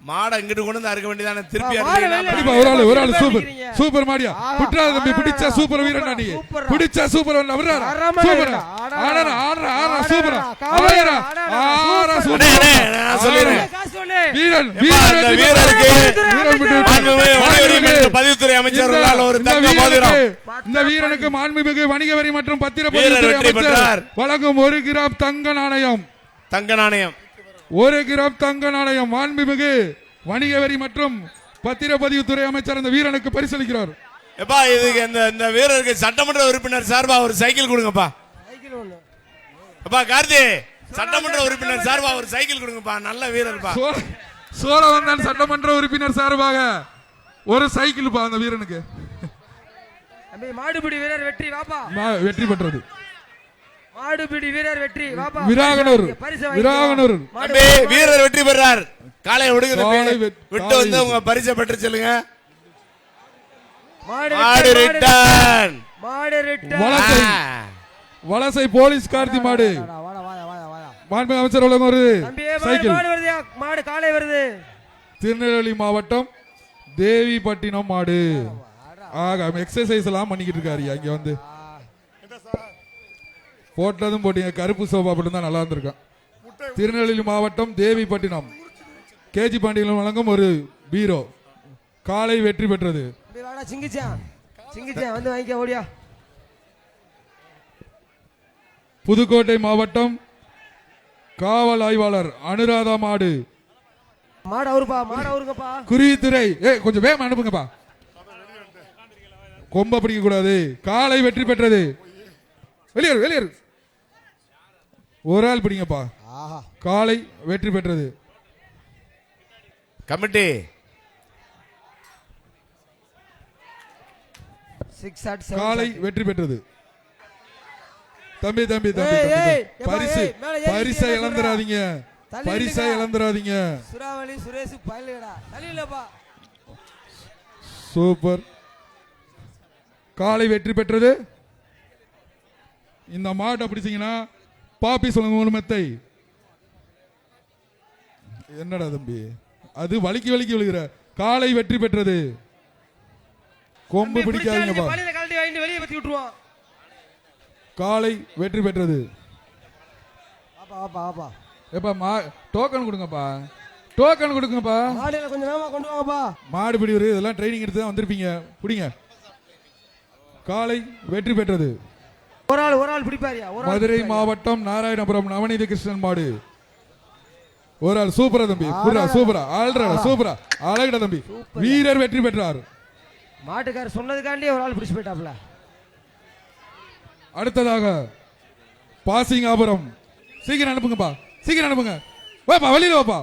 மாட இங்கிட்டு கொண்டு வந்து அறுக்க வேண்டியதானே திருப்பி ஒரு ஆளு சூப்பர் சூப்பர் மாடியா புட்றா தம்பி பிடிச்சா சூப்பர் வீரன் நீ பிடிச்சா சூப்பர் விடுறா சூப்பர் ஆடற ஆடற ஆடற சூப்பர் ஆடற ஆடற சூப்பர் நான் சொல்றேன் வீரன் வீரருக்கு பதிவுத்துறை அமைச்சர்களால் ஒரு தங்க மோதிரம் இந்த வீரனுக்கு மாண்புமிகு வணிக வரி மற்றும் பத்திரப்பதிவுத்துறை அமைச்சர் வழங்கும் 1 கிராம் தங்க நாணயம் 1 கிராம் தங்க நாணயம் மாண்புமிகு வணிக வரி மற்றும் பத்திரப்பதிவுத்துறை அமைச்சர் அந்த வீரனுக்கு பரிசளிக்கிறார். எப்பா இதுக்கு இந்த வீரருக்கு சட்டமன்ற உறுப்பினர் சார்பா ஒரு சைக்கிள் கொடுங்கப்பா. அப்பா கார்த்தி சட்டமன்ற உறுப்பினர் சார்பா ஒரு சைக்கிள் கொடுங்கப்பா. நல்ல வீரர்ப்பா. சோழவந்தான் சட்டமன்ற உறுப்பினர் சார்பாக ஒரு சைக்கிள் பா அந்த வீரனுக்கு. மாடுபிடி வீரர் வெற்றி வாப்பா. வெற்றி பெற்றது மாடுபிடி வீரர் வெற்றி வாப்பா. விராகனூர் வீரர் வெற்றி பெறார். காலை விட்டு வந்து உங்க பரிசை பெற்று சொல்லுங்க. மாடு ரிட்டர்ன். வலசை போலீஸ் கார்த்தி மாடு மாண்புமிகு அமைச்சர் வழங்கும் ஒரு சைக்கிள். மாடு காலை வருது. திருநெல்வேலி மாவட்டம் தேவிப்பட்டினம் மாடு. எக்ஸசைஸ் எல்லாம் பண்ணிக்கிட்டு இருக்காரு இங்க வந்து. போட்டதும் போட்டீங்க கருப்பு சோபா போட்டு தான் நல்லா இருந்திருக்கான். திருநெல்வேலி மாவட்டம் தேவிப்பட்டினம் கேஜி பாண்டியன் வழங்கும் ஒரு பீரோ காலை வெற்றி பெற்றது. புதுக்கோட்டை மாவட்டம் காவல் ஆய்வாளர் அனுராதா மாடு குருவித்துறை கொஞ்சம் வேகம் அனுப்புங்கப்பா. கொம்ப பிடிக்க கூடாது. காலை வெற்றி பெற்றது. வெளியேறு ஒரு ஆள் பிடிங்கப்பா. காலை வெற்றி பெற்றது. கமிட்டி காலை வெற்றி பெற்றது. தம்பி பரிசை இழந்துடாதீங்க. சூப்பர். காலை வெற்றி பெற்றது. இந்த மாட்டை பிடிச்சீங்கன்னா பாப்பி சொல்லுங்க உண்மத்தை. என்னடா தம்பி அது வலிக்கு விழுகிற. காலை வெற்றி பெற்றது. கொம்பு பிடிக்காதீங்கப்பா. காலை வெற்றி பெற்றது. டோக்கன் கொடுங்கப்பா. மாடு பிடி இதெல்லாம் ட்ரைனிங் எடுத்து தான் வந்திருப்பீங்க. பிடிங்க. காலை வெற்றி பெற்றது. ஒரு ஆள் பிடிப்பாரியா. மதுரை மாவட்டம் நாராயணபுரம் நவநீத கிருஷ்ணன் மாடு. ஒரு ஆள் சூப்பரா தம்பி. சூப்பரா ஆல்ரடா சூப்பரா அழகுடா தம்பி. வீரர் வெற்றி பெற்றார். மாட்டுக்காரர் சொன்னதுக்காண்டி ஒரு ஆள் பிடிச்சு போயிட்டாப்ல. அடுத்ததாக பாசிங்காபுரம். சீக்கிரம் அனுப்புங்க. வாப்பா வெளியில வாப்பா.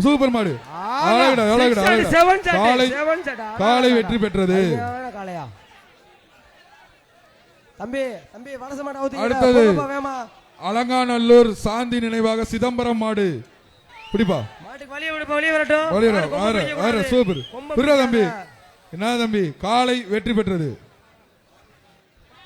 சூப்பர் மாடு. காலை வெற்றி பெற்றது. அடுத்தது அலங்காநல்லூர் சாந்தி நினைவாக சிதம்பரம் மாடு. பிடிப்பா. சூப்பர். தம்பி என்ன தம்பி காலை வெற்றி பெற்றது.